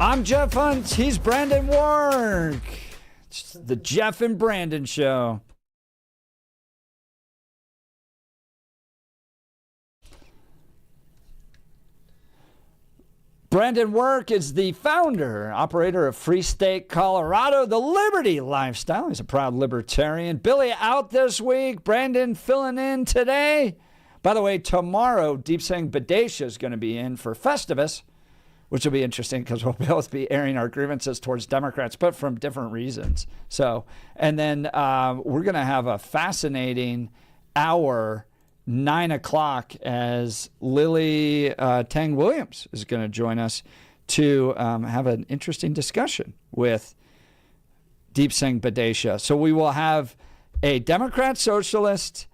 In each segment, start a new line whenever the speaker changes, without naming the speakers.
I'm Jeff Hunt. He's Brandon Wark. It's the Jeff and Brandon Show. Brandon Wark is the founder, operator of Free State, Colorado, the Liberty Lifestyle. He's a proud libertarian. Billy out this week. Brandon filling in today. By the way, tomorrow, Deep Singh Badesha is going to be in for Festivus, which will be interesting because we'll both be airing our grievances towards Democrats, but from different reasons. So, and then we're going to have a fascinating hour, 9 o'clock, as Lily Tang Williams is going to join us to have an interesting discussion with Deep Singh Badesha. So we will have a Democrat socialist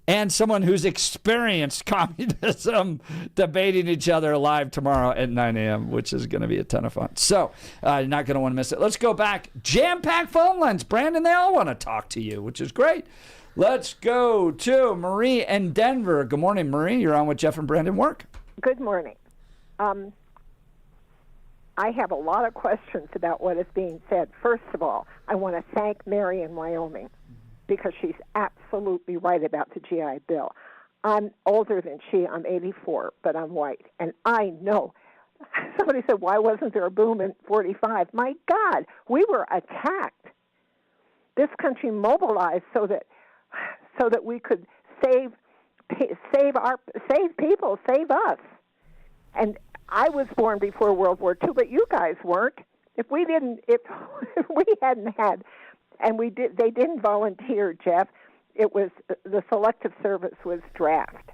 and someone who's experienced communism debating each other live tomorrow at 9 a.m., which is going to be a ton of fun. So you're not going to want to miss it. Let's go back. Jam-packed phone lines. Brandon, they all want to talk to you, which is great. Let's go to Marie in Denver. Good morning, Marie. You're on with Jeff and Brandon Wark.
Good morning. I have a lot of questions about what is being said. First of all, I want to thank Mary in Wyoming, because she's absolutely right about the GI Bill. I'm older than she. I'm 84, but I'm white. And I know. Somebody said, why wasn't there a boom in 45? My God, we were attacked. This country mobilized so that we could save people, save us. And I was born before World War II, but you guys weren't. If we hadn't had, and they didn't volunteer, Jeff. It was the Selective Service was draft.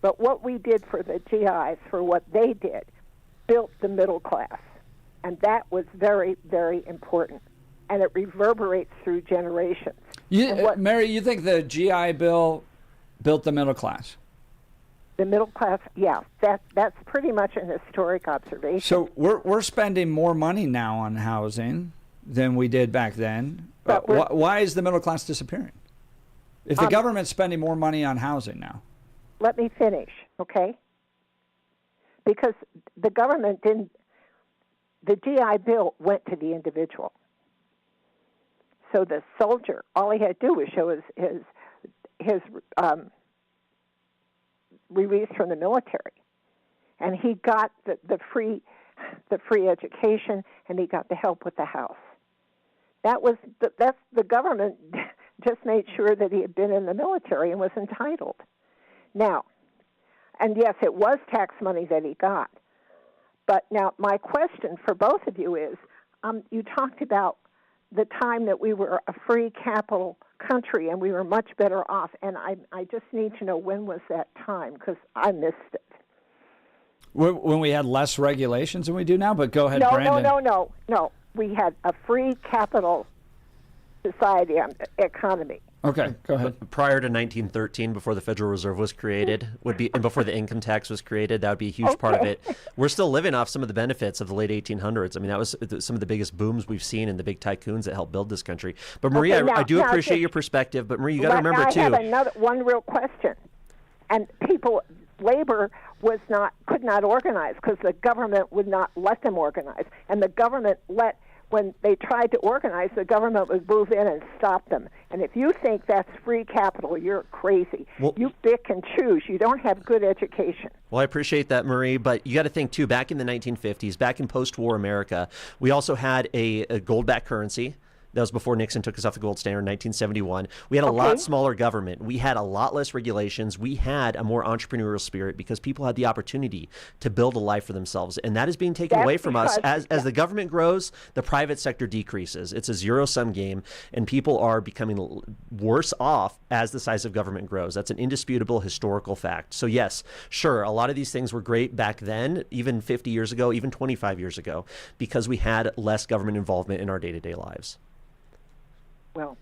But what we did for the GIs, for what they did, built the middle class. And that was very, very important. And it reverberates through generations.
Mary, you think the GI Bill built the middle class?
The middle class, yeah. That's pretty much an historic observation.
So we're spending more money now on housing than we did back then. Why is the middle class disappearing? If the government's spending more money on housing now.
Let me finish, okay? Because the government didn't, the GI Bill went to the individual. So the soldier, all he had to do was show his release from the military. And he got the free education, and he got the help with the house. That's the government just made sure that he had been in the military and was entitled. Now, and yes, it was tax money that he got. But now my question for both of you is, you talked about the time that we were a free capital country and we were much better off. And I just need to know, when was that time? Because I missed it.
When we had less regulations than we do now? But go ahead, Brandon.
No. We had a free capital society economy.
Okay, go ahead.
Prior to 1913, before the Federal Reserve was created, and before the income tax was created, that would be a huge part of it. We're still living off some of the benefits of the late 1800s. I mean, that was some of the biggest booms we've seen in the big tycoons that helped build this country. But Marie, I do appreciate your perspective. But Marie, you got to remember too.
I have one real question, and labor could not organize because the government would not let them organize, and the government when they tried to organize, the government would move in and stop them. And if you think that's free capital, you're crazy. Well, you pick and choose. You don't have good education.
Well, I appreciate that, Marie, but you got to think, too, back in the 1950s, back in post-war America, we also had a gold-backed currency. That was before Nixon took us off the gold standard in 1971. We had a lot smaller government. We had a lot less regulations. We had a more entrepreneurial spirit because people had the opportunity to build a life for themselves. And that is being taken away from us. As the government grows, the private sector decreases. It's a zero-sum game, and people are becoming worse off as the size of government grows. That's an indisputable historical fact. So yes, sure, a lot of these things were great back then, even 50 years ago, even 25 years ago, because we had less government involvement in our day-to-day lives.
Well,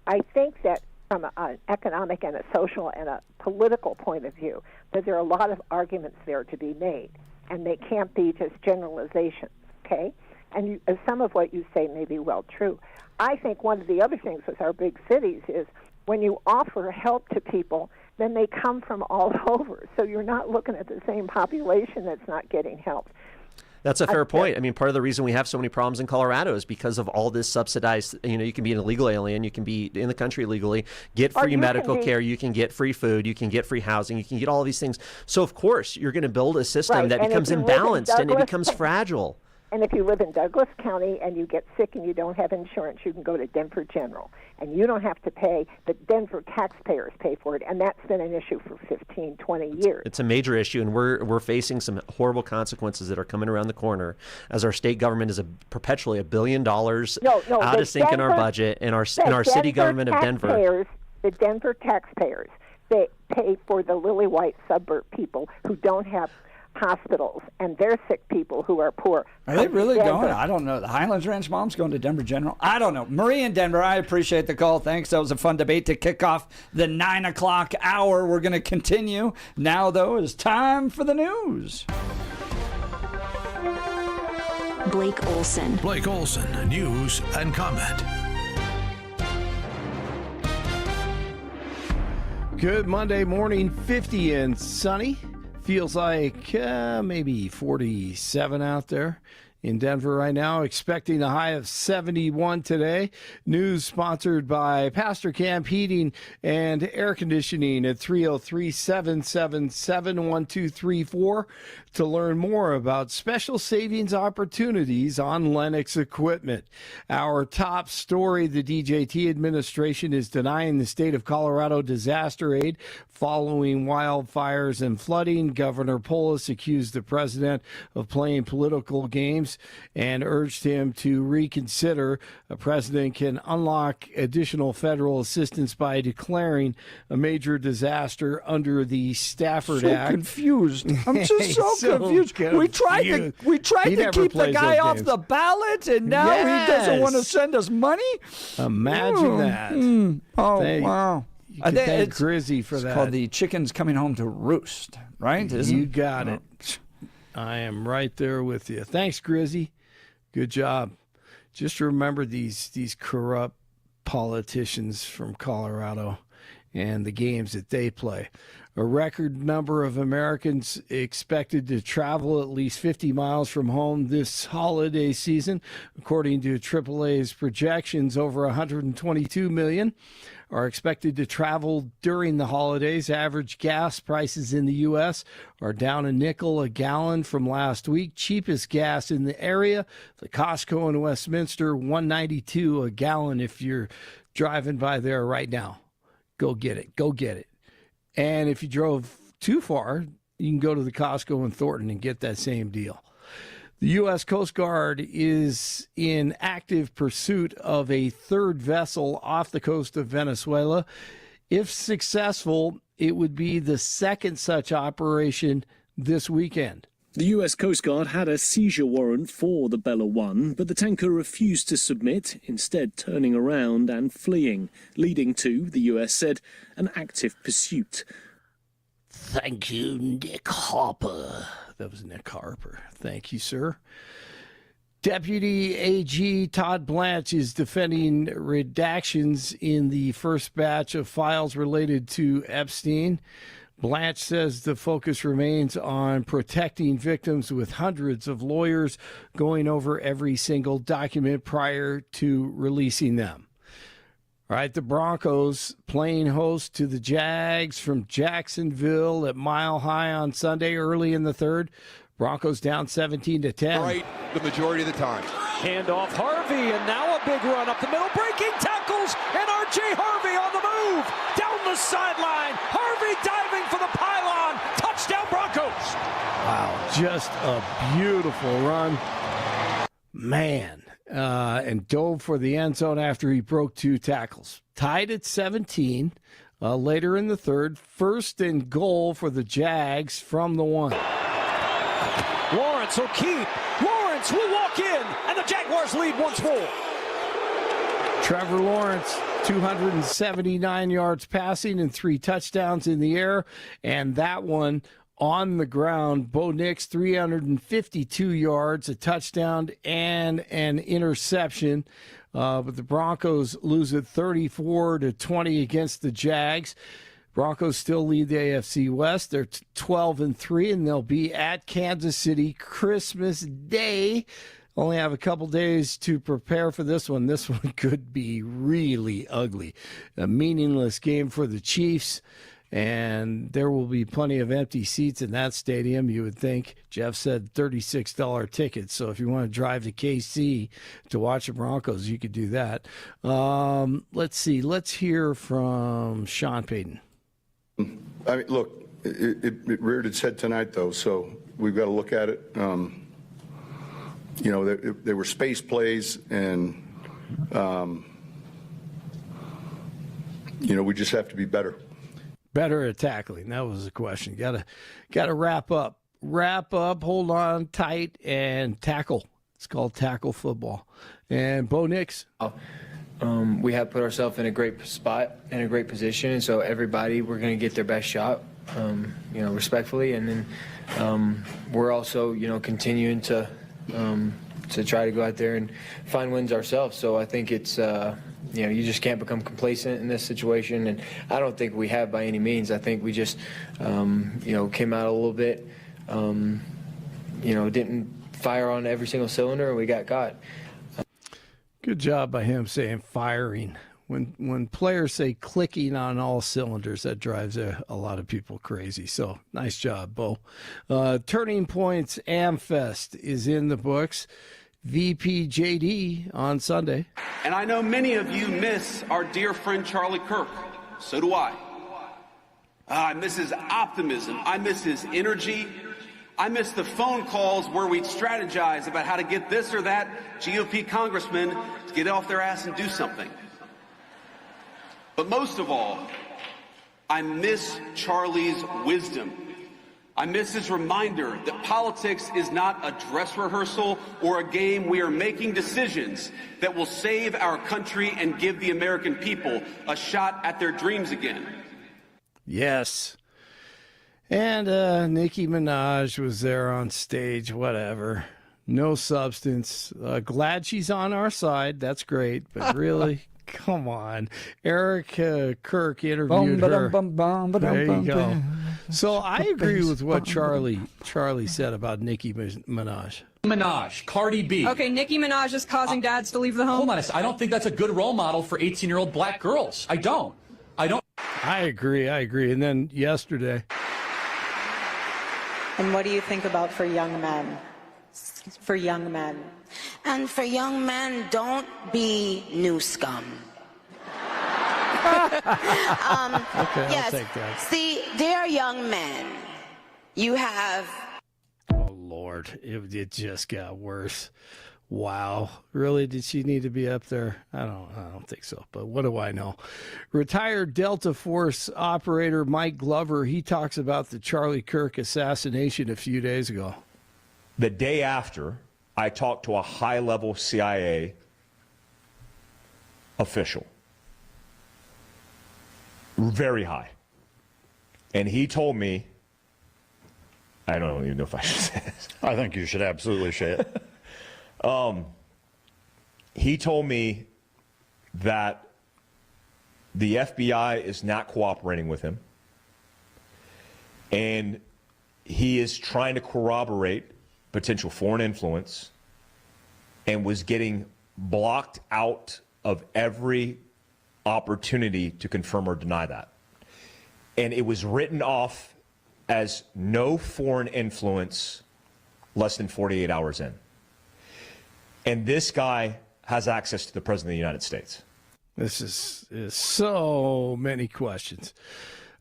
I think that from an economic and a social and a political point of view, that there are a lot of arguments there to be made, and they can't be just generalizations, okay? And some of what you say may be well true. I think one of the other things with our big cities is when you offer help to people, then they come from all over. So you're not looking at the same population that's not getting help.
That's a fair point. I mean, part of the reason we have so many problems in Colorado is because of all this subsidized, you can be an illegal alien, you can be in the country legally, get free medical care, you can get free food, you can get free housing, you can get all these things. So, of course, you're going to build a system that becomes imbalanced and it becomes fragile.
And if you live in Douglas County and you get sick and you don't have insurance, you can go to Denver General. And you don't have to pay, but Denver taxpayers pay for it. And that's been an issue for 15, 20 years.
It's a major issue, and we're facing some horrible consequences that are coming around the corner as our state government is perpetually $1 billion out of sync in our budget, and our city government of Denver.
The Denver taxpayers, they pay for the lily white suburb people who don't have hospitals, and they're sick people who are poor.
Are they really going? I don't know. The Highlands Ranch mom's going to Denver General? I don't know. Marie in Denver, I appreciate the call. Thanks. That was a fun debate to kick off the 9 o'clock hour. We're going to continue. Now, though, it's time for the news.
Blake Olson.
Blake Olson, news and comment.
Good Monday morning, 50 and sunny. Feels like maybe 47 out there in Denver right now. Expecting a high of 71 today. News sponsored by Pastor Camp Heating and Air Conditioning at 303-777-1234 to learn more about special savings opportunities on Lennox equipment. Our top story, the DJT administration is denying the state of Colorado disaster aid following wildfires and flooding. Governor Polis accused the president of playing political games and urged him to reconsider. A president can unlock additional federal assistance by declaring a major disaster under the Stafford Act.
Confused. I'm just so confused. We tried to keep the guy off the ballot, and now he doesn't want to send us money.
Imagine that.
Wow.
You can thank Grizzy for that.
It's called the chickens coming home to roost, right?
You got it. I am right there with you. Thanks, Grizzy. Good job. Just remember these corrupt politicians from Colorado and the games that they play. A record number of Americans expected to travel at least 50 miles from home this holiday season. According to AAA's projections, over 122 million are expected to travel during the holidays. Average gas prices in the U.S. are down $0.05 a gallon from last week. Cheapest gas in the area, the Costco in Westminster, $1.92 a gallon if you're driving by there right now. Go get it. Go get it. And if you drove too far, you can go to the Costco in Thornton and get that same deal. The U.S. Coast Guard is in active pursuit of a third vessel off the coast of Venezuela. If successful, it would be the second such operation this weekend.
The U.S. Coast Guard had a seizure warrant for the Bella 1, but the tanker refused to submit, instead turning around and fleeing, leading to, the U.S. said, an active pursuit.
Thank you, Nick Harper. That was Nick Harper. Thank you, sir. Deputy AG Todd Blanche is defending redactions in the first batch of files related to Epstein. Blanche says the focus remains on protecting victims, with hundreds of lawyers going over every single document prior to releasing them. All right, the Broncos playing host to the Jags from Jacksonville at Mile High on Sunday early in the third. Broncos down 17-10.
Right, the majority of the time.
Hand off Harvey, and now a big run up the middle. Breaking tackles, and R.J. Harvey on the move. Down the sideline. Harvey diving for the pylon. Touchdown Broncos.
Wow, just a beautiful run. Man. And dove for the end zone after he broke two tackles. Tied at 17. Later in the third, 1st and goal for the Jags from the 1.
Lawrence will keep. Lawrence will walk in, and the Jaguars lead once more.
Trevor Lawrence, 279 yards passing and 3 touchdowns in the air. And that one on the ground, Bo Nix, 352 yards, a touchdown, and an interception. But the Broncos lose it 34-20 against the Jags. Broncos still lead the AFC West. They're 12-3, and they'll be at Kansas City Christmas Day. Only have a couple days to prepare for this one. This one could be really ugly. A meaningless game for the Chiefs, and there will be plenty of empty seats in that stadium, you would think. Jeff said $36 tickets, so if you want to drive to KC to watch the Broncos, you could do that. Let's see. Let's hear from Sean Payton.
I mean, look, it reared its head tonight, though, so we've got to look at it. There were space plays, and, we just have to be better.
Better at tackling. That was the question. Gotta wrap up. Wrap up, hold on tight, and tackle. It's called tackle football. And Bo Nix.
We have put ourselves in a great spot, in a great position, and so everybody, we're going to get their best shot, respectfully, and then we're also, continuing to try to go out there and find wins ourselves. So I think it's, you just can't become complacent in this situation, and I don't think we have by any means. I think we just, came out a little bit, didn't fire on every single cylinder, and we got caught.
Good job by him saying firing. When players say clicking on all cylinders, that drives a lot of people crazy. So nice job, Bo. Turning Points Amfest is in the books. VPJD on Sunday.
And I know many of you miss our dear friend Charlie Kirk. So do I. I miss his optimism. I miss his energy. I miss the phone calls where we'd strategize about how to get this or that GOP congressman to get off their ass and do something. But most of all, I miss Charlie's wisdom. I miss his reminder that politics is not a dress rehearsal or a game. We are making decisions that will save our country and give the American people a shot at their dreams again.
Yes. And Nicki Minaj was there on stage, whatever. No substance. Glad she's on our side. That's great. But really, come on. Eric Kirk interviewed her. There you go. So I agree with what Charlie said about Nicki Minaj.
Minaj, Cardi B.
Okay, Nicki Minaj is causing dads to leave the home.
Hold on a second. I don't think that's a good role model for 18-year-old black girls. I don't.
I agree. And then yesterday.
And what do you think about for young men? For young men.
And for young men, don't be new scum.
Okay,
yes.
I'll take that.
See, they're young men. You have...
Oh, Lord. It just got worse. Wow. Really? Did she need to be up there? I don't think so, but what do I know? Retired Delta Force operator Mike Glover, he talks about the Charlie Kirk assassination a few days ago.
The day after, I talked to a high-level CIA official. Very high. And he told me, I don't even know if I should say this.
I think you should absolutely say it.
He told me that the FBI is not cooperating with him, and he is trying to corroborate potential foreign influence and was getting blocked out of every opportunity to confirm or deny that. And it was written off as no foreign influence less than 48 hours in. And this guy has access to the President of the United States.
This is so many questions.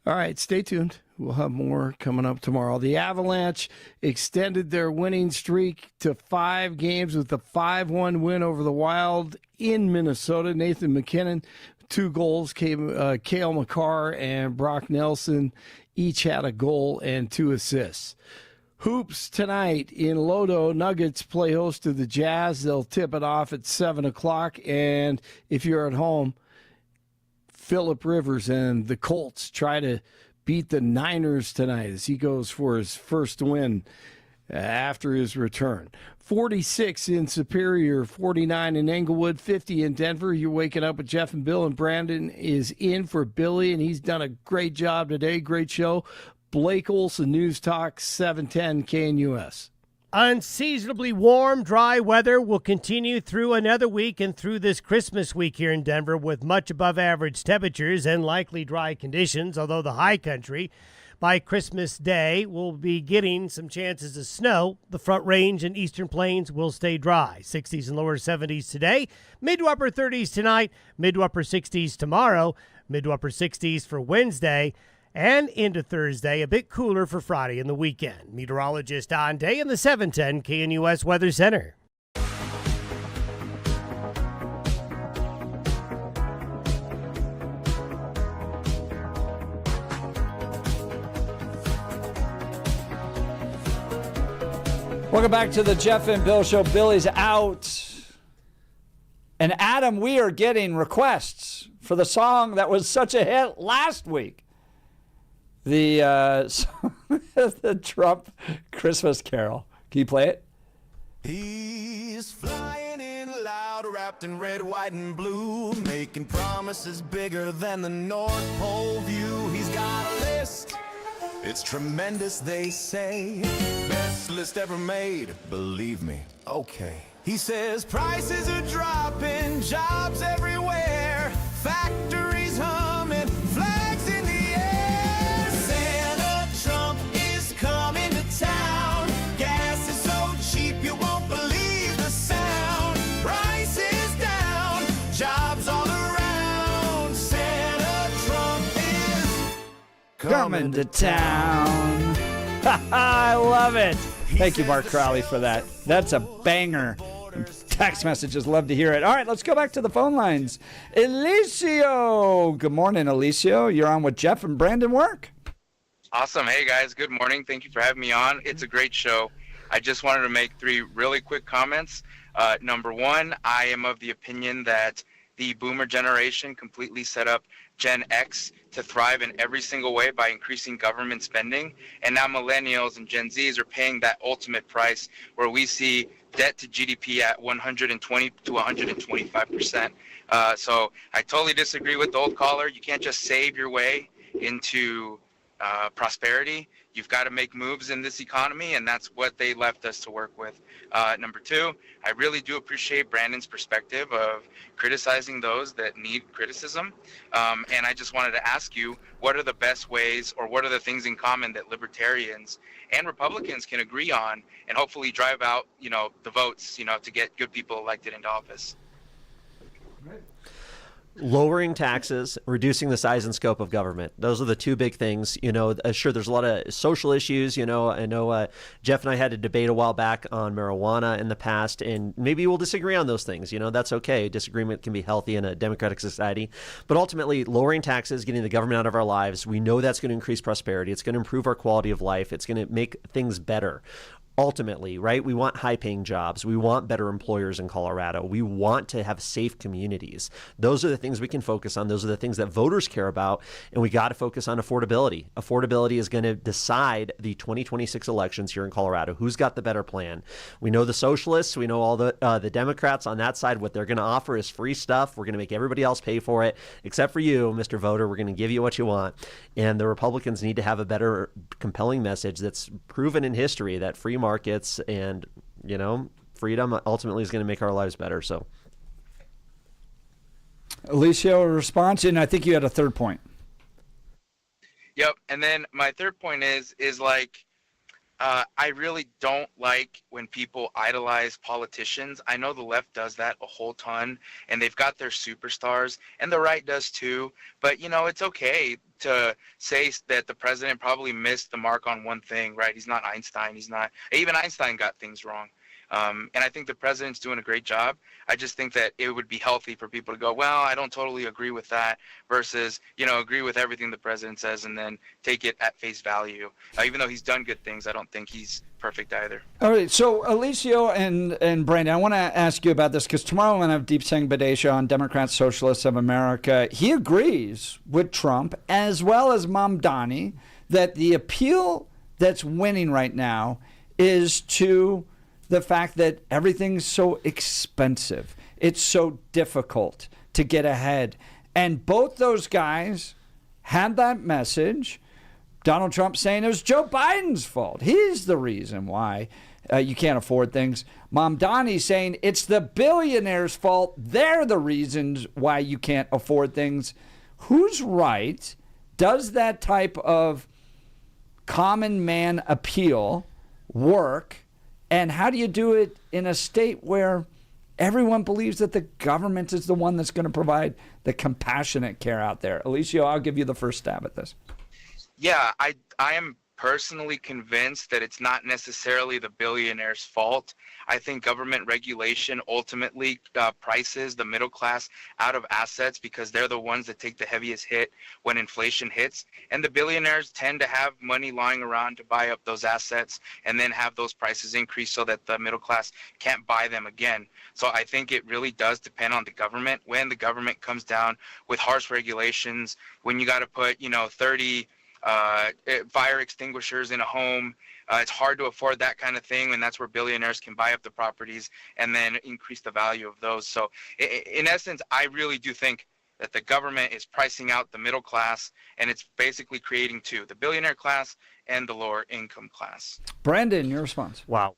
All right, stay tuned. We'll have more coming up tomorrow. The Avalanche extended their winning streak to 5 games with a 5-1 win over the Wild in Minnesota. Nathan MacKinnon, 2 goals. Cale Makar and Brock Nelson each had a goal and 2 assists. Hoops tonight in Lodo. Nuggets play host to the Jazz. They'll tip it off at 7 o'clock. And if you're at home, Phillip Rivers and the Colts try to beat the Niners tonight as he goes for his first win after his return. 46 in Superior, 49 in Englewood, 50 in Denver. You're waking up with Jeff and Bill, and Brandon is in for Billy, and he's done a great job today. Great show. Blake Olson, News Talk 710 KNUS.
Unseasonably warm, dry weather will continue through another week and through this Christmas week here in Denver with much above average temperatures and likely dry conditions, although the high country by Christmas Day will be getting some chances of snow. The Front Range and Eastern Plains will stay dry. 60s and lower 70s today, mid to upper 30s tonight, mid to upper 60s tomorrow, mid to upper 60s for Wednesday, and into Thursday, a bit cooler for Friday and the weekend. Meteorologist Don Day in the 710 KNUS Weather Center.
Welcome back to the Jeff and Bill Show. Billy's out. And Adam, we are getting requests for the song that was such a hit last week. The Trump Christmas Carol. Can you play it?
He's flying in loud, wrapped in red, white, and blue, making promises bigger than the North Pole view. He's got a list, it's tremendous, they say. Best list ever made, believe me, okay. He says prices are dropping, jobs everywhere, factories humming, flags in the air. Santa Trump is coming to town. Gas is so cheap you won't believe the sound. Prices down, jobs all around. Santa Trump is
Coming to town. I love it. Thank you, Mark Crowley, for that. That's a banger. Text messages, love to hear it. All right, let's go back to the phone lines. Alicio. Good morning, Alicio. You're on with Jeff and Brandon Work.
Awesome. Hey, guys. Good morning. Thank you for having me on. It's a great show. I just wanted to make 3 really quick comments. Number 1, I am of the opinion that the boomer generation completely set up Gen X to thrive in every single way by increasing government spending. And now millennials and Gen Zs are paying that ultimate price where we see debt to GDP at 120 to 125%. So I totally disagree with the old caller. You can't just save your way into prosperity. You've got to make moves in this economy, and that's what they left us to work with. Number 2, I really do appreciate Brandon's perspective of criticizing those that need criticism. And I just wanted to ask you, what are the best ways, or what are the things in common that libertarians and Republicans can agree on and hopefully drive out, the votes, to get good people elected into office?
Lowering taxes, reducing the size and scope of government. Those are the 2 big things. Sure, there's a lot of social issues. I know Jeff and I had a debate a while back on marijuana in the past, and maybe we'll disagree on those things. That's okay. Disagreement can be healthy in a democratic society. But ultimately, lowering taxes, getting the government out of our lives, we know that's going to increase prosperity. It's going to improve our quality of life. It's going to make things better. Ultimately, right? We want high-paying jobs. We want better employers in Colorado. We want to have safe communities. Those are the things we can focus on. Those are the things that voters care about, and we got to focus on affordability. Affordability is going to decide the 2026 elections here in Colorado. Who's got the better plan? We know the socialists. We know all the Democrats on that side. What they're going to offer is free stuff. We're going to make everybody else pay for it, except for you, Mr. Voter. We're going to give you what you want. And the Republicans need to have a better, compelling message that's proven in history that free markets and freedom ultimately is going to make our lives better. So
Alicia, a response, and I think you had a third point.
Yep. And then my third point is like, I really don't like when people idolize politicians. I know the left does that a whole ton, and they've got their superstars, and the right does too. But, it's okay to say that the president probably missed the mark on one thing, right? He's not Einstein. Even Einstein got things wrong. And I think the president's doing a great job. I just think that it would be healthy for people to go, well, I don't totally agree with that, versus, agree with everything the president says and then take it at face value. Even though he's done good things, I don't think he's perfect either.
All right, so Alicio and Brandon, I want to ask you about this because tomorrow I'm going to have Deep Singh Badesha on Democrats, Socialists of America. He agrees with Trump as well as Mamdani that the appeal that's winning right now is to the fact that everything's so expensive. It's so difficult to get ahead. And both those guys had that message. Donald Trump saying it was Joe Biden's fault. He's the reason why you can't afford things. Mamdani saying it's the billionaires' fault. They're the reasons why you can't afford things. Who's right? Does that type of common man appeal work? And how do you do it in a state where everyone believes that the government is the one that's going to provide the compassionate care out there? Alicia, I'll give you the first stab at this.
Yeah, I am personally convinced that it's not necessarily the billionaires' fault. I think government regulation ultimately prices the middle class out of assets because they're the ones that take the heaviest hit when inflation hits. And the billionaires tend to have money lying around to buy up those assets and then have those prices increase so that the middle class can't buy them again. So I think it really does depend on the government. When the government comes down with harsh regulations, when you got to put, 30 fire extinguishers in a home, it's hard to afford that kind of thing, and that's where billionaires can buy up the properties and then increase the value of those. So in essence, I really do think that the government is pricing out the middle class, and it's basically creating two, the billionaire class and the lower income class.
Brandon, your response.
Wow.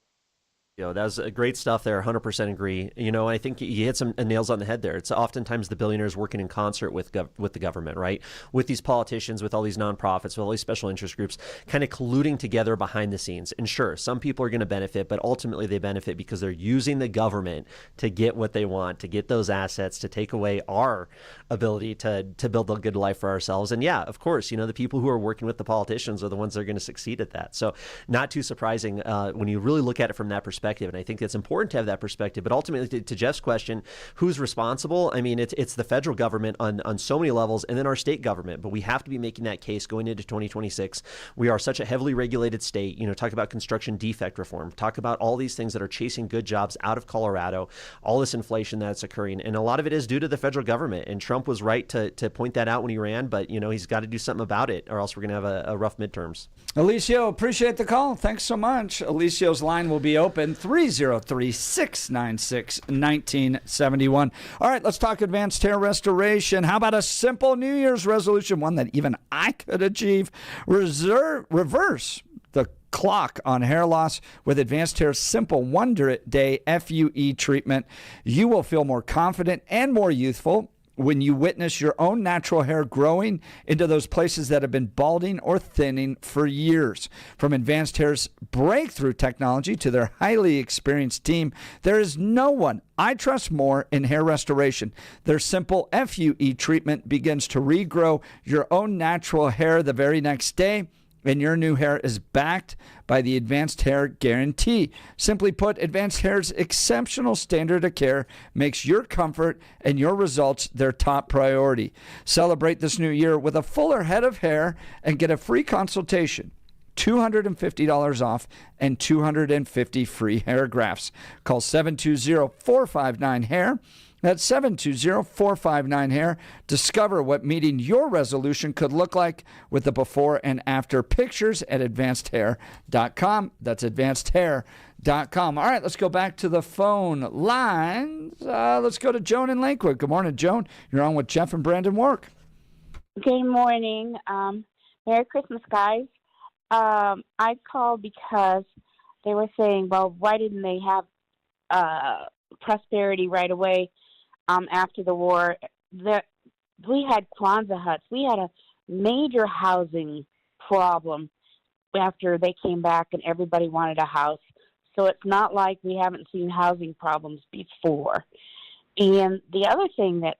That was great stuff there. 100% agree. I think you hit some nails on the head there. It's oftentimes the billionaires working in concert with the government, right? With these politicians, with all these nonprofits, with all these special interest groups, kind of colluding together behind the scenes. And sure, some people are going to benefit, but ultimately they benefit because they're using the government to get what they want, to get those assets, to take away our ability to build a good life for ourselves. And yeah, of course, the people who are working with the politicians are the ones that are going to succeed at that. So not too surprising when you really look at it from that perspective. And I think it's important to have that perspective. But ultimately, to Jeff's question, who's responsible? I mean, it's the federal government on so many levels, and then our state government. But we have to be making that case going into 2026. We are such a heavily regulated state. Talk about construction defect reform. Talk about all these things that are chasing good jobs out of Colorado. All this inflation that's occurring, and a lot of it is due to the federal government. And Trump was right to point that out when he ran. But he's got to do something about it, or else we're going to have a rough midterms.
Alicio, appreciate the call. Thanks so much. Alicio's line will be open 303-696-1971. All right, let's talk advanced hair restoration. How about a simple New Year's resolution, one that even I could achieve? Reverse the clock on hair loss with Advanced Hair's simple one-day FUE treatment. You will feel more confident and more youthful when you witness your own natural hair growing into those places that have been balding or thinning for years. From Advanced Hair's breakthrough technology to their highly experienced team, there is no one I trust more in hair restoration. Their simple FUE treatment begins to regrow your own natural hair the very next day, and your new hair is backed by the Advanced Hair Guarantee. Simply put, Advanced Hair's exceptional standard of care makes your comfort and your results their top priority. Celebrate this new year with a fuller head of hair and get a free consultation, $250 off, and 250 free hair grafts. Call 720-459-HAIR. That's 720-459-HAIR. Discover what meeting your resolution could look like with the before and after pictures at advancedhair.com. That's advancedhair.com. All right, let's go back to the phone lines. Let's go to Joan in Lakewood. Good morning, Joan. You're on with Jeff and Brandon Work.
Good morning. Merry Christmas, guys. I called because they were saying, well, why didn't they have prosperity right away? After the war, we had Kwanzaa huts. We had a major housing problem after they came back and everybody wanted a house. So it's not like we haven't seen housing problems before. And the other thing that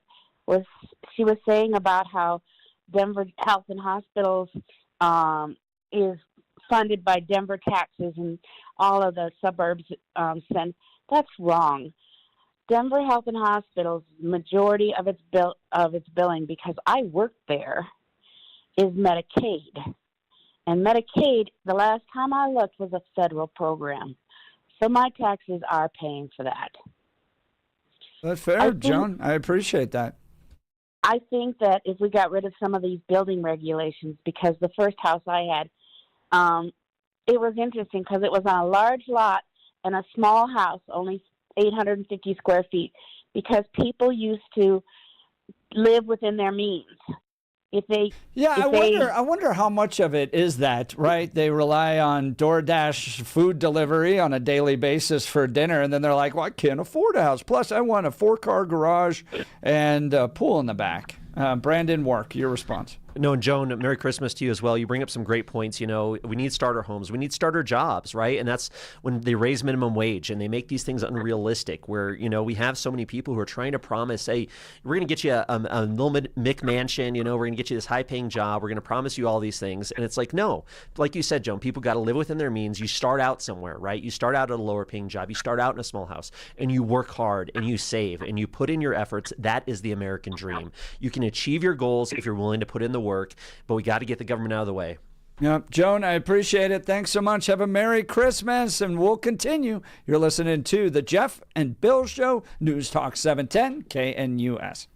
she was saying about how Denver Health and Hospitals is funded by Denver taxes and all of the suburbs send. That's wrong. Denver Health and Hospitals, majority of its billing, because I worked there, is Medicaid. And Medicaid, the last time I looked, was a federal program. So my taxes are paying for that.
That's fair, Joan. I appreciate that.
I think that if we got rid of some of these building regulations, because the first house I had, it was interesting because it was on a large lot and a small house, only 850 square feet, because people used to live within their means.
I wonder how much of it is that, right? They rely on DoorDash food delivery on a daily basis for dinner, and then they're like, well, I can't afford a house. Plus, I want a 4-car garage and a pool in the back. Brandon Work, your response.
No, and Joan, Merry Christmas to you as well. You bring up some great points. You know, we need starter homes. We need starter jobs, right? And that's when they raise minimum wage and they make these things unrealistic where, you know, we have so many people who are trying to promise, hey, we're going to get you a little McMansion, you know, we're going to get you this high-paying job. We're going to promise you all these things. And it's like, no. Like you said, Joan, people got to live within their means. You start out somewhere, right? You start out at a lower-paying job. You start out in a small house and you work hard and you save and you put in your efforts. That is the American dream. You can achieve your goals if you're willing to put in the work, but we got to get the government out of the way.
Yep. Joan, I appreciate it. Thanks so much. Have a Merry Christmas, and we'll continue. You're listening to The Jeff and Bill Show, News Talk 710 KNUS.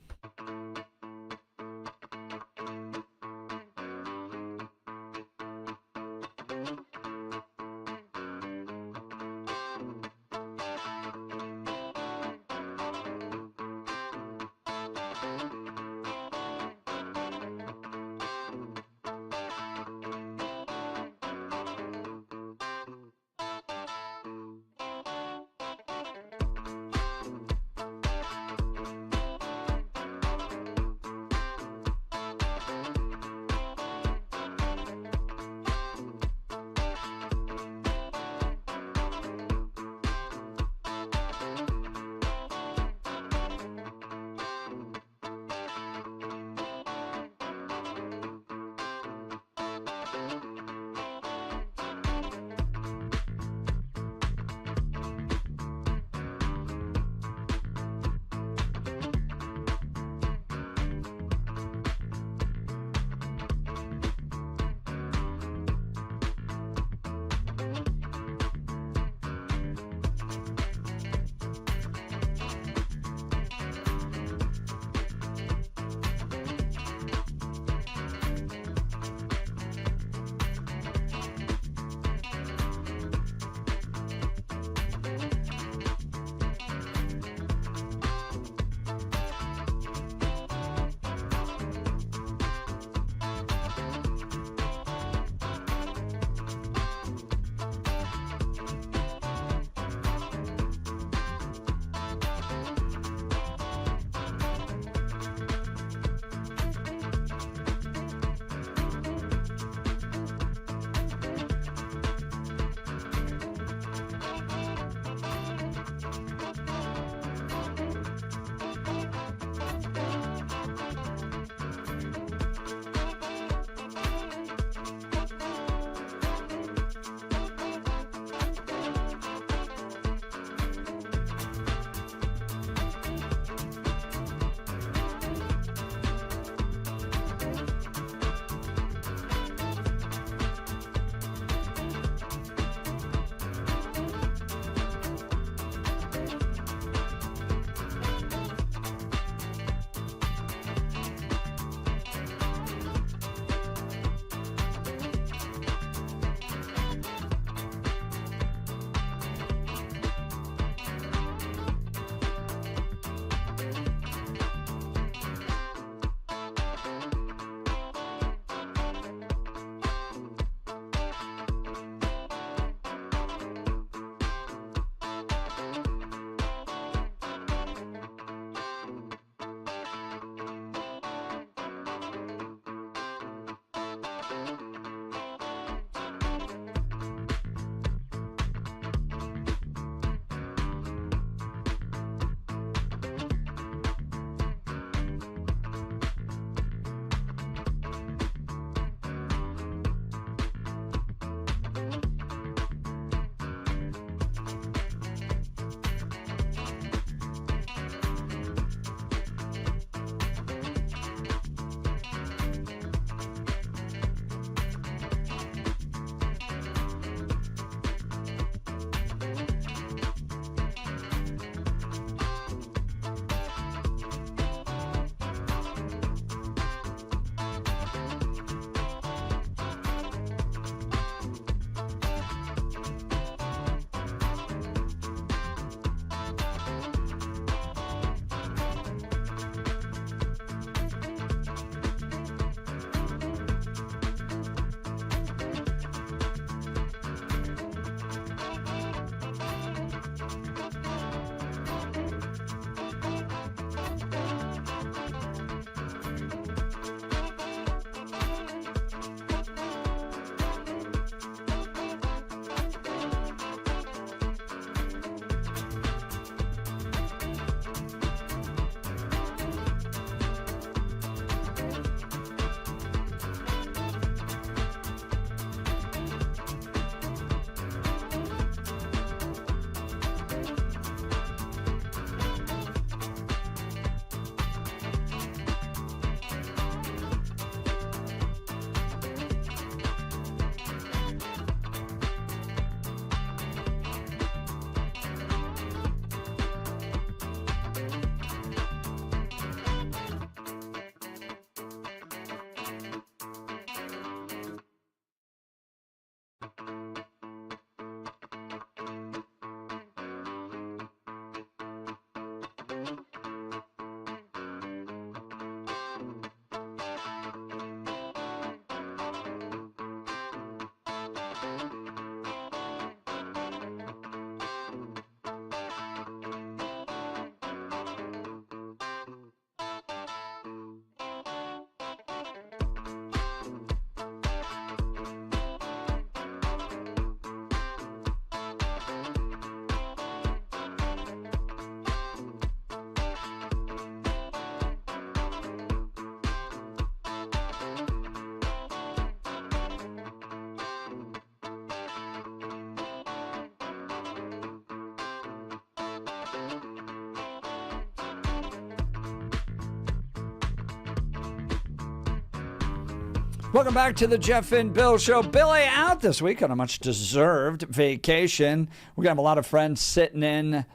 Welcome back to the Jeff and Bill Show. Billy out this week on a much-deserved vacation. We're going to have a lot of friends sitting in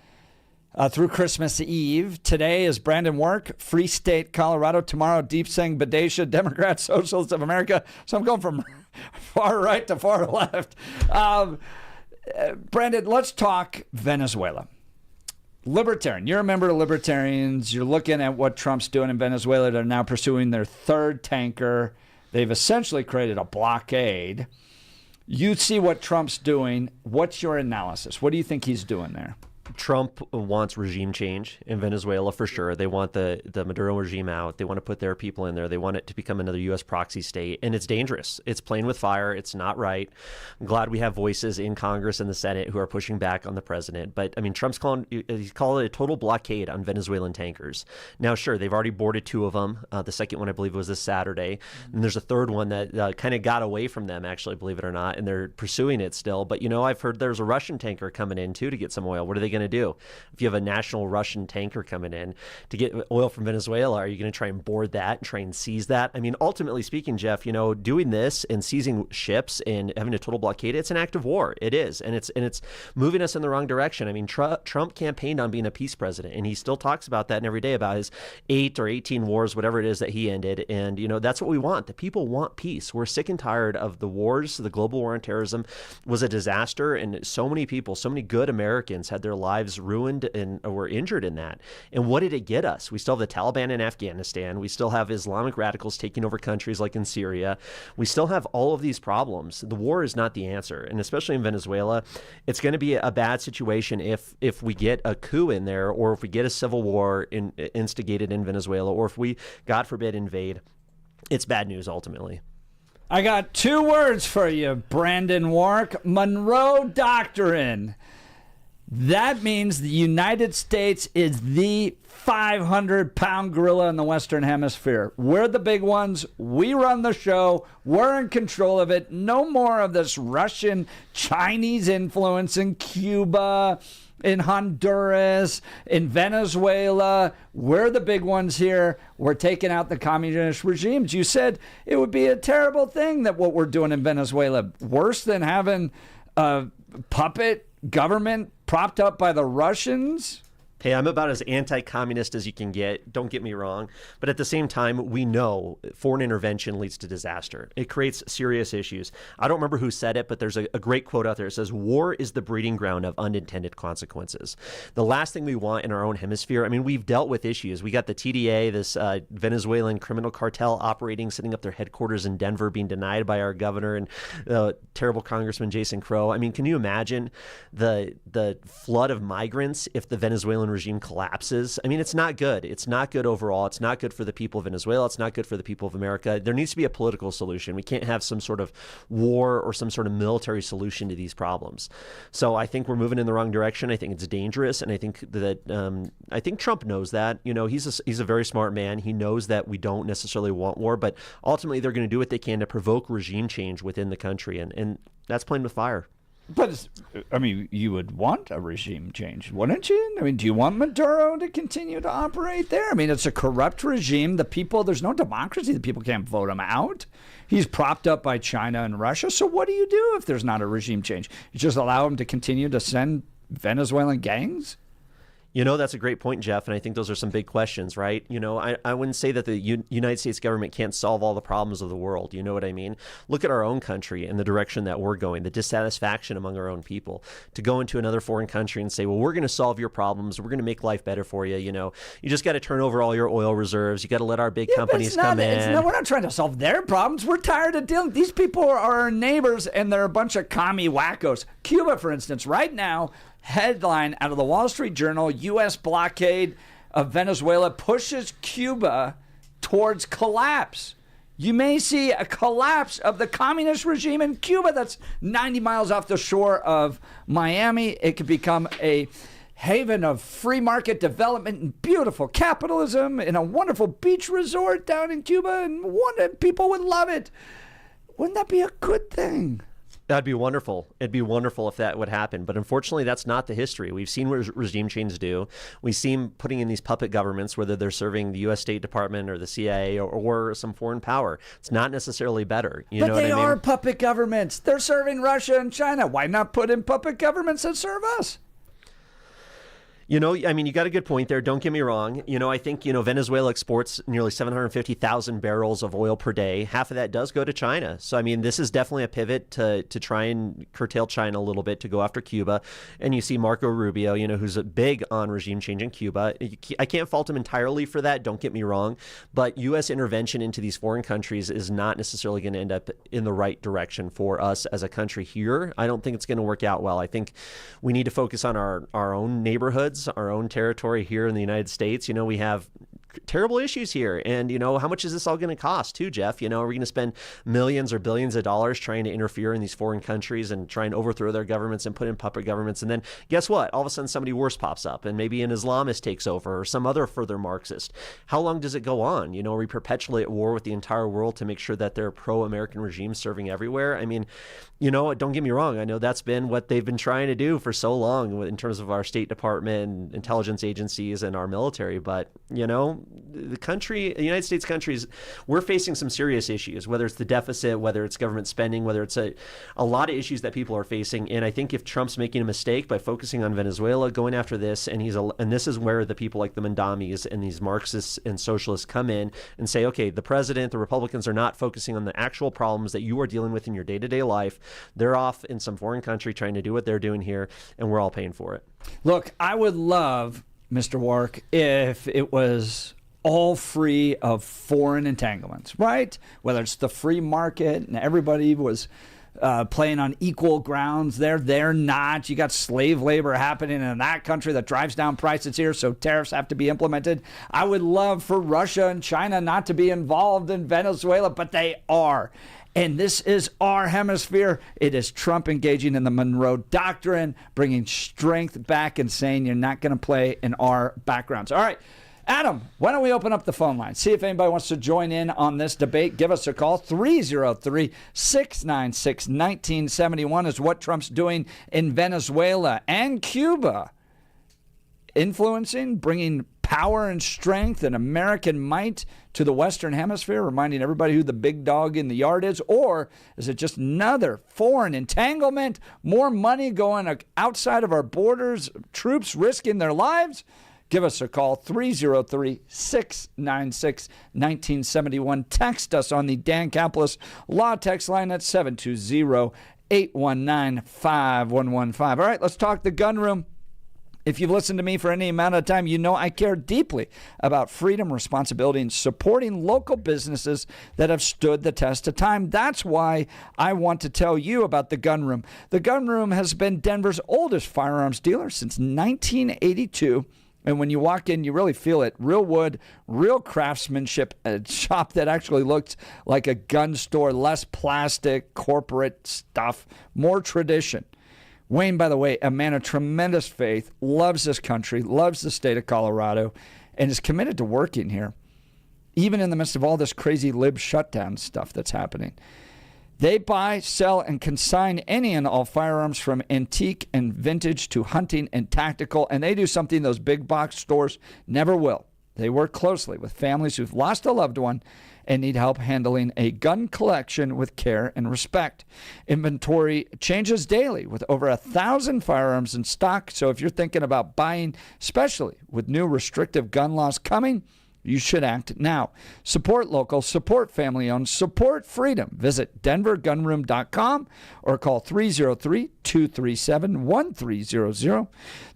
through Christmas Eve. Today is Brandon Work, Free State, Colorado. Tomorrow, Deep Singh, Badesha, Democrats, Socialists of America. So I'm going from far right to far left. Brandon, let's talk Venezuela. Libertarian. You're a member of Libertarians. You're looking at what Trump's doing in Venezuela. They're now pursuing their third tanker. They've essentially created a blockade. You see what Trump's doing. What's your analysis? What do you think he's doing there?
Trump wants regime change in Venezuela for sure. They want the Maduro regime out. They want to put their people in there. They want it to become another U.S. proxy state. And it's dangerous. It's playing with fire. It's not right. I'm glad we have voices in Congress and the Senate who are pushing back on the president. But, I mean, Trump's calling it a total blockade on Venezuelan tankers. Now, sure, they've already boarded 2 of them. The second one, I believe, was this Saturday. And there's a third one that kind of got away from them, actually, believe it or not. And they're pursuing it still. But, you know, I've heard there's a Russian tanker coming in, too, to get some oil. What are they going to do? If you have a national Russian tanker coming in to get oil from Venezuela, are you going to try and board that and try and seize that? I mean, ultimately speaking, Jeff, you know, doing this and seizing ships and having a total blockade, it's an act of war. It is. And it's moving us in the wrong direction. I mean, Trump campaigned on being a peace president, and he still talks about that every day about his 8 or 18 wars, whatever it is that he ended. And, you know, that's what we want. The people want peace. We're sick and tired of the wars. The global war on terrorism was a disaster, and so many people, so many good Americans had their lives ruined and were injured in that. And what did it get us? We still have the Taliban in Afghanistan. We still have Islamic radicals taking over countries like in Syria. We still have all of these problems. The war is not the answer. And especially in Venezuela, it's going to be a bad situation if we get a coup in there, or if we get a civil war instigated in Venezuela, or if we, God forbid, invade. It's bad news ultimately.
I got 2 words for you, Brandon Wark. Monroe Doctrine. That means the United States is the 500-pound gorilla in the Western Hemisphere. We're the big ones. We run the show. We're in control of it. No more of this Russian, Chinese influence in Cuba, in Honduras, in Venezuela. We're the big ones here. We're taking out the communist regimes. You said it would be a terrible thing that what we're doing in Venezuela, worse than having a puppet government propped up by the Russians?
Hey, I'm about as anti-communist as you can get. Don't get me wrong. But at the same time, we know foreign intervention leads to disaster. It creates serious issues. I don't remember who said it, but there's a great quote out there. It says, war is the breeding ground of unintended consequences. The last thing we want in our own hemisphere, I mean, we've dealt with issues. We got the TDA, this Venezuelan criminal cartel operating, setting up their headquarters in Denver, being denied by our governor and terrible Congressman Jason Crow. I mean, can you imagine the flood of migrants if the Venezuelan regime collapses? I mean, it's not good. It's not good overall. It's not good for the people of Venezuela. It's not good for the people of America. There needs to be a political solution. We can't have some sort of war or some sort of military solution to these problems. So I think we're moving in the wrong direction. I think it's dangerous, and I think that I think Trump knows that. You know, he's a very smart man. He knows that we don't necessarily want war, but ultimately they're going to do what they can to provoke regime change within the country, and that's playing with fire.
But, I mean, you would want a regime change, wouldn't you? I mean, do you want Maduro to continue to operate there? I mean, it's a corrupt regime. The people, there's no democracy. The people can't vote him out. He's propped up by China and Russia. So what do you do if there's not a regime change? You just allow him to continue to send Venezuelan gangs?
You know, that's a great point, Jeff, and I think those are some big questions, right? You know, I wouldn't say that the United States government can't solve all the problems of the world. You know what I mean? Look at our own country and the direction that we're going, the dissatisfaction among our own people. To go into another foreign country and say, well, we're going to solve your problems. We're going to make life better for you. You know, you just got to turn over all your oil reserves. You got to let our big companies come in.
We're not trying to solve their problems. We're tired of dealing. These people are our neighbors, and they're a bunch of commie wackos. Cuba, for instance, right now, headline out of the Wall Street Journal, U.S. blockade of Venezuela pushes Cuba towards collapse. You may see a collapse of the communist regime in Cuba that's 90 miles off the shore of Miami. It could become a haven of free market development and beautiful capitalism in a wonderful beach resort down in Cuba, and people would love it. Wouldn't that be a good thing?
That'd be wonderful. It'd be wonderful if that would happen. But unfortunately, that's not the history. We've seen what regime change do. We see them putting in these puppet governments, whether they're serving the U.S. State Department or the CIA or some foreign power. It's not necessarily better. You know what I mean?
But they are puppet governments. They're serving Russia and China. Why not put in puppet governments that serve us?
You know, I mean, you got a good point there. Don't get me wrong. You know, I think, Venezuela exports nearly 750,000 barrels of oil per day. Half of that does go to China. So, I mean, this is definitely a pivot to try and curtail China a little bit to go after Cuba. And you see Marco Rubio, who's big on regime change in Cuba. I can't fault him entirely for that. Don't get me wrong. But U.S. intervention into these foreign countries is not necessarily going to end up in the right direction for us as a country here. I don't think it's going to work out well. I think we need to focus on our own neighborhoods, our own territory here in the United States. We have terrible issues here. And, how much is this all going to cost too, Jeff? Are we going to spend millions or billions of dollars trying to interfere in these foreign countries and try and overthrow their governments and put in puppet governments? And then guess what? All of a sudden somebody worse pops up and maybe an Islamist takes over or some other further Marxist. How long does it go on? Are we perpetually at war with the entire world to make sure that there are pro-American regimes serving everywhere? I mean, don't get me wrong. I know that's been what they've been trying to do for so long in terms of our State Department, intelligence agencies, and our military. But, the United States countries, we're facing some serious issues, whether it's the deficit, whether it's government spending, whether it's a lot of issues that people are facing. And I think if Trump's making a mistake by focusing on Venezuela, going after this, and this is where the people like the Mandamis and these Marxists and socialists come in and say, okay, the president, the Republicans are not focusing on the actual problems that you are dealing with in your day-to-day life. They're off in some foreign country trying to do what they're doing here, and we're all paying for it.
Look, I would love, Mr. Wark, if it was all free of foreign entanglements, right? Whether it's the free market and everybody was playing on equal grounds. They're not. You got slave labor happening in that country that drives down prices here, so tariffs have to be implemented. I would love for Russia and China not to be involved in Venezuela, but they are. And this is our hemisphere. It is Trump engaging in the Monroe Doctrine, bringing strength back and saying you're not going to play in our backgrounds. All right, Adam, why don't we open up the phone line? See if anybody wants to join in on this debate. Give us a call. 303-696-1971 is what Trump's doing in Venezuela and Cuba. Influencing, bringing power and strength and American might to the Western Hemisphere, reminding everybody who the big dog in the yard is? Or is it just another foreign entanglement, more money going outside of our borders, troops risking their lives? Give us a call, 303-696-1971. Text us on the Dan Caplis Law Text line at 720-819-5115. All right, let's talk the gun room. If you've listened to me for any amount of time, you know I care deeply about freedom, responsibility, and supporting local businesses that have stood the test of time. That's why I want to tell you about the Gun Room. The Gun Room has been Denver's oldest firearms dealer since 1982. And when you walk in, you really feel it. Real wood, real craftsmanship, a shop that actually looks like a gun store, less plastic, corporate stuff, more tradition. Wayne, by the way, a man of tremendous faith, loves this country, loves the state of Colorado, and is committed to working here, even in the midst of all this crazy lib shutdown stuff that's happening. They buy, sell, and consign any and all firearms from antique and vintage to hunting and tactical, and they do something those big box stores never will. They work closely with families who've lost a loved one and need help handling a gun collection with care and respect. Inventory changes daily with over 1,000 firearms in stock. So if you're thinking about buying, especially with new restrictive gun laws coming, you should act now. Support local, support family-owned, support freedom. Visit denvergunroom.com or call 303-237-1300,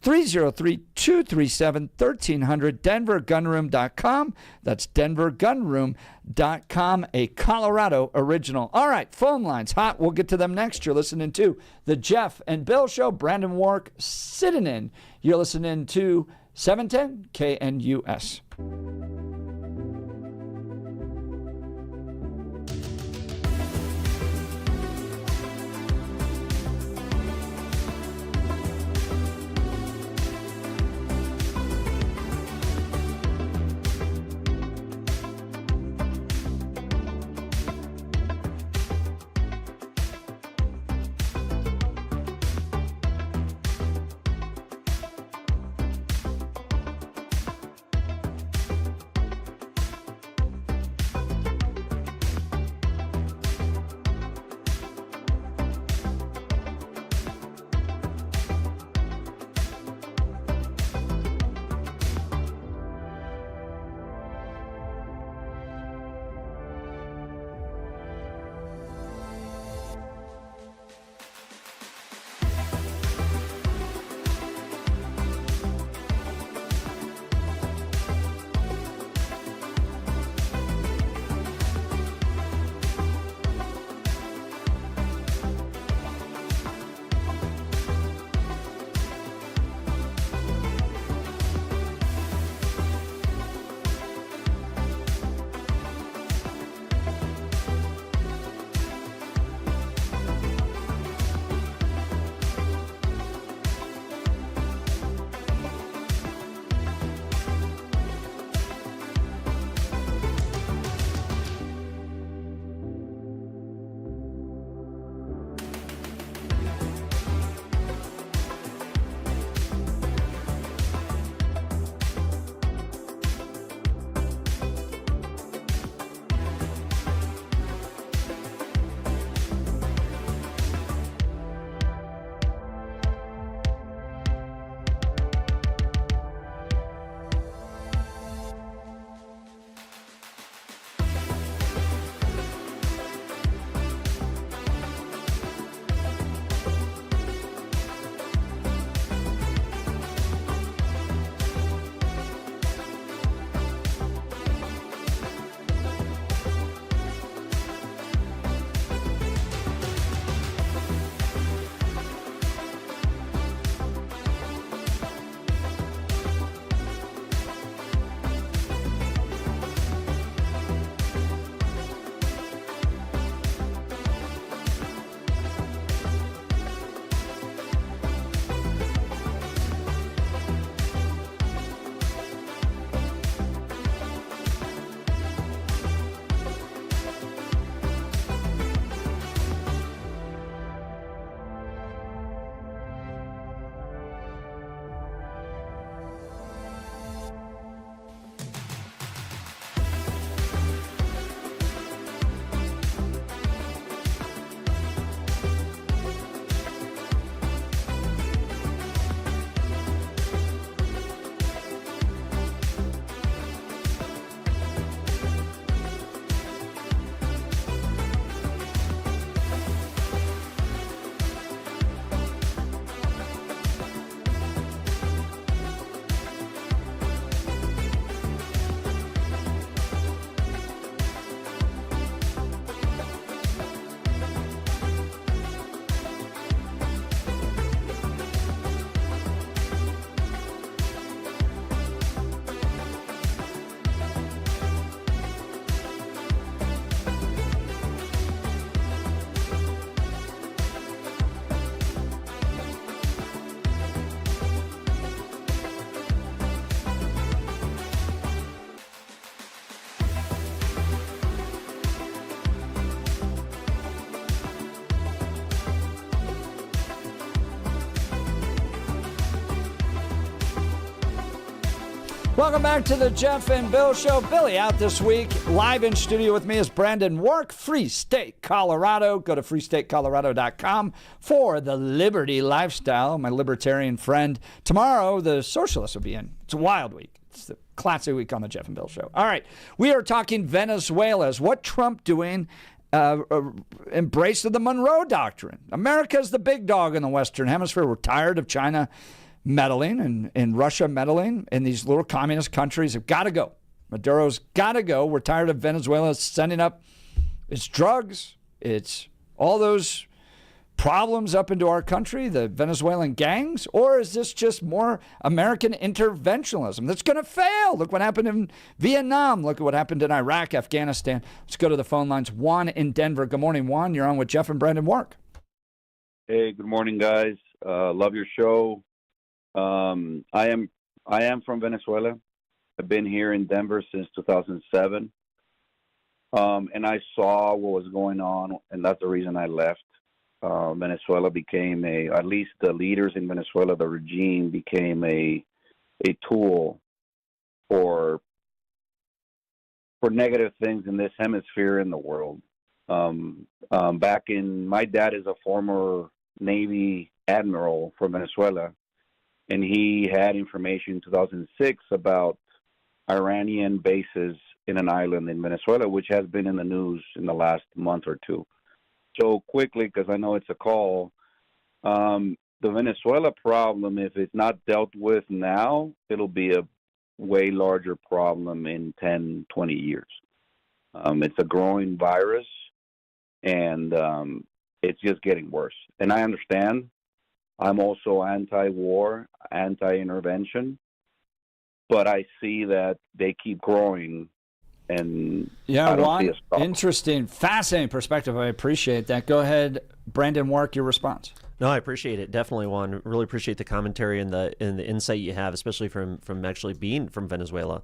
303-237-1300, denvergunroom.com. That's denvergunroom.com, a Colorado original. All right, phone lines hot. We'll get to them next. You're listening to The Jeff and Bill Show. Brandon Wark sitting in. You're listening to 710 KNUS. Welcome back to the Jeff and Bill Show. Billy out this week. Live in studio with me is Brandon Work, Free State, Colorado. Go to freestatecolorado.com for the Liberty Lifestyle. My libertarian friend. Tomorrow, the socialists will be in. It's a wild week. It's the classic week on the Jeff and Bill Show. All right. We are talking Venezuela. Is what Trump doing? Embrace of the Monroe Doctrine. America's the big dog in the Western Hemisphere. We're tired of China meddling and Russia meddling, and these little communist countries have got to go. Maduro's got to go. We're tired of Venezuela sending up its drugs, its all those problems up into our country, the Venezuelan gangs, or is this just more American interventionism that's going to fail? Look what happened in Vietnam. Look at what happened in Iraq, Afghanistan. Let's go to the phone lines. Juan in Denver. Good morning, Juan. You're on with Jeff and Brandon Work.
Hey, good morning, guys. Love your show. I am from Venezuela. I've been here in Denver since 2007. And I saw what was going on, and that's the reason I left. Venezuela became at least the leaders in Venezuela, the regime became a tool for negative things in this hemisphere in the world. My dad is a former Navy admiral from Venezuela, and he had information in 2006 about Iranian bases in an island in Venezuela, which has been in the news in the last month or two. So quickly, because I know it's a call, the Venezuela problem, if it's not dealt with now, it'll be a way larger problem in 10, 20 years. It's a growing virus, and it's just getting worse. And I understand. I'm also anti-war, anti-intervention, but I see that they keep growing. And
yeah, Juan, interesting, fascinating perspective. I appreciate that. Go ahead, Brandon Work, your response.
No, I appreciate it. Definitely, Juan. Really appreciate the commentary and the insight you have, especially from actually being from Venezuela.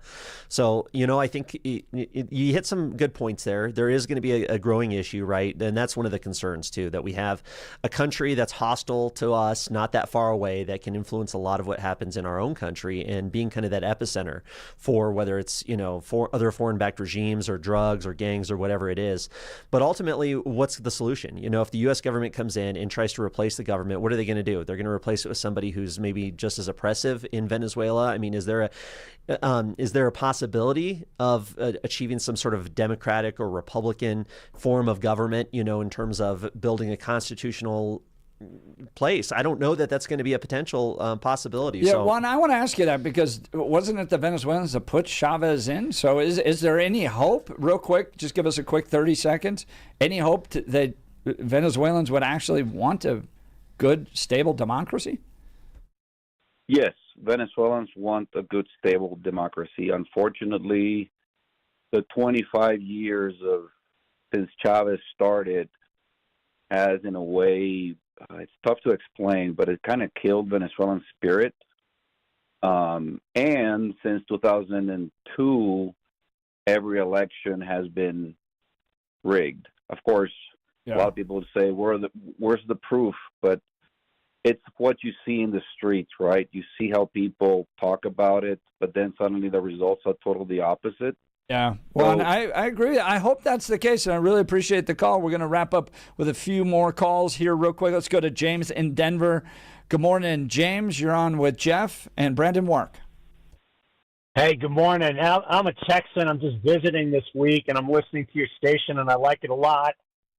So, I think you hit some good points there. There is going to be a growing issue, right? And that's one of the concerns, too, that we have a country that's hostile to us, not that far away, that can influence a lot of what happens in our own country, and being kind of that epicenter for whether it's, for other foreign-backed regimes or drugs or gangs or whatever it is. But ultimately, what's the solution? If the U.S. government comes in and tries to replace the government, what are they going to do? They're going to replace it with somebody who's maybe just as oppressive in Venezuela. I mean, is there a possibility of achieving some sort of democratic or Republican form of government, in terms of building a constitutional place? I don't know that that's going to be a potential possibility.
Yeah, Juan, I want to ask you that, because wasn't it the Venezuelans that put Chavez in? So is there any hope, real quick, just give us a quick 30 seconds, any hope that Venezuelans would actually want a good, stable democracy?
Yes, Venezuelans want a good, stable democracy. Unfortunately, the 25 years since Chavez started has, in a way, it's tough to explain, but it kind of killed Venezuelan spirit. And since 2002, every election has been rigged. Of course, a lot of people would say, where's the proof? But it's what you see in the streets, right? You see how people talk about it, but then suddenly the results are totally the opposite.
Yeah, well, I agree. I hope that's the case, and I really appreciate the call. We're going to wrap up with a few more calls here real quick. Let's go to James in Denver. Good morning, James. You're on with Jeff and Brandon Work.
Hey, good morning. I'm a Texan. I'm just visiting this week, and I'm listening to your station, and I like it a lot.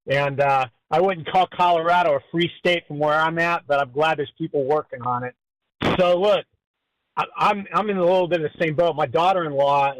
And I wouldn't call Colorado a free state from where I'm at, but I'm glad there's people working on it. So, look, I'm in a little bit of the same boat. My daughter-in-law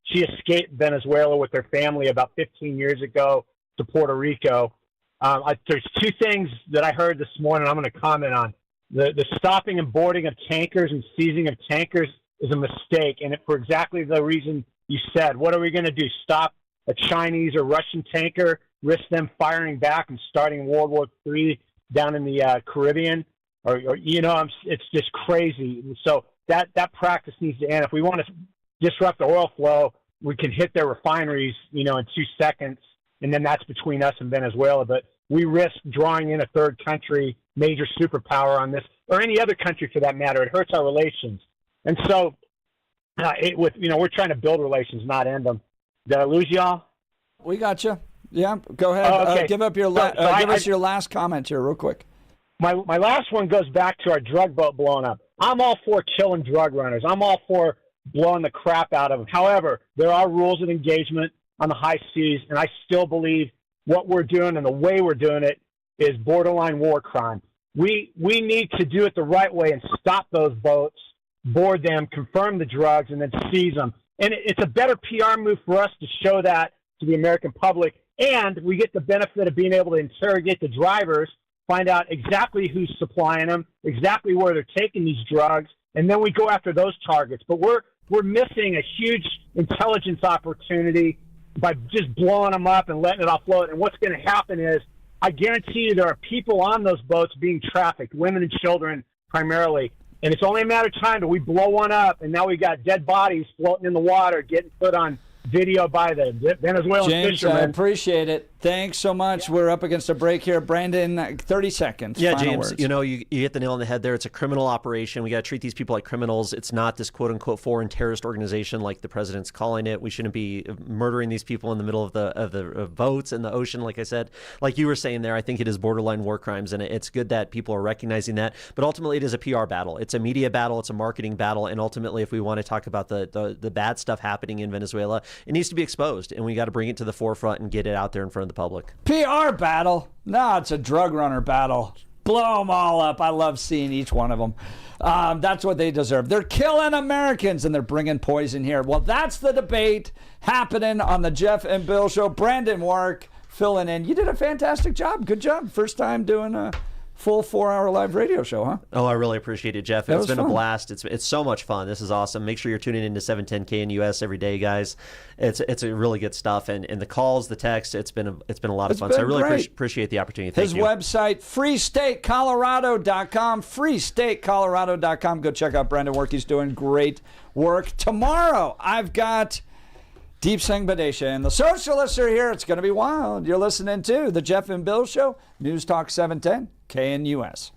she escaped Venezuela with her family about 15 years ago to Puerto Rico. There's two things that I heard this morning I'm going to comment on. The stopping and boarding of tankers and seizing of tankers is a mistake, and for exactly the reason you said. What are we going to do, stop a Chinese or Russian tanker, risk them firing back and starting World War III down in the Caribbean? It's just crazy. So that practice needs to end. If we want to disrupt the oil flow, we can hit their refineries, in 2 seconds, and then that's between us and Venezuela. But we risk drawing in a third country, major superpower on this, or any other country for that matter. It hurts our relations. And so we're trying to build relations, not end them. Did I lose y'all?
We got you. Yeah, go ahead.
Okay.
Give us your last comment here real quick.
My last one goes back to our drug boat blowing up. I'm all for killing drug runners. I'm all for blowing the crap out of them. However, there are rules of engagement on the high seas, and I still believe what we're doing and the way we're doing it is borderline war crime. We need to do it the right way and stop those boats, board them, confirm the drugs, and then seize them. And it's a better PR move for us to show that to the American public, and we get the benefit of being able to interrogate the drivers, find out exactly who's supplying them, exactly where they're taking these drugs, and then we go after those targets. But we're missing a huge intelligence opportunity by just blowing them up and letting it offload. And what's going to happen is, I guarantee you there are people on those boats being trafficked, women and children primarily. And it's only a matter of time till we blow one up, and now we got dead bodies floating in the water, getting put on video by the Venezuelan
James,
fishermen.
I appreciate it. Thanks so much. We're up against a break here. Brandon, 30 seconds.
Yeah,
Final
James,
words.
you hit the nail on the head there. It's a criminal operation. We got to treat these people like criminals. It's not this quote-unquote foreign terrorist organization like the president's calling it. We shouldn't be murdering these people in the middle of the boats in the ocean, like I said. Like you were saying there, I think it is borderline war crimes, and it's good that people are recognizing that. But ultimately, it is a PR battle. It's a media battle. It's a marketing battle. And ultimately, if we want to talk about the bad stuff happening in Venezuela, it needs to be exposed, and we got to bring it to the forefront and get it out there in front of the public.
PR battle? No, it's a drug runner battle. Blow them all up. I love seeing each one of them. That's what they deserve. They're killing Americans, and they're bringing poison here. Well, that's the debate happening on the Jeff and Bill Show. Brandon Warwick filling in. You did a fantastic job. Good job. First time doing a full 4-hour live radio show, huh?
Oh, I really appreciate it, Jeff.
That
It's
was
been
fun.
a blast. It's so much fun. This is awesome. Make sure you're tuning into 710 KNUS every day, guys. It's a really good stuff, and the calls, the text, it's been a lot of fun. So I really appreciate the opportunity. Thank
His
you.
website, freestatecolorado.com, freestatecolorado.com. Go check out Brandon Warwick. He's doing great work. Tomorrow, I've got Deep Singh Badesha, and the socialists are here. It's going to be wild. You're listening to The Jeff and Bill Show, News Talk 710, KNUS.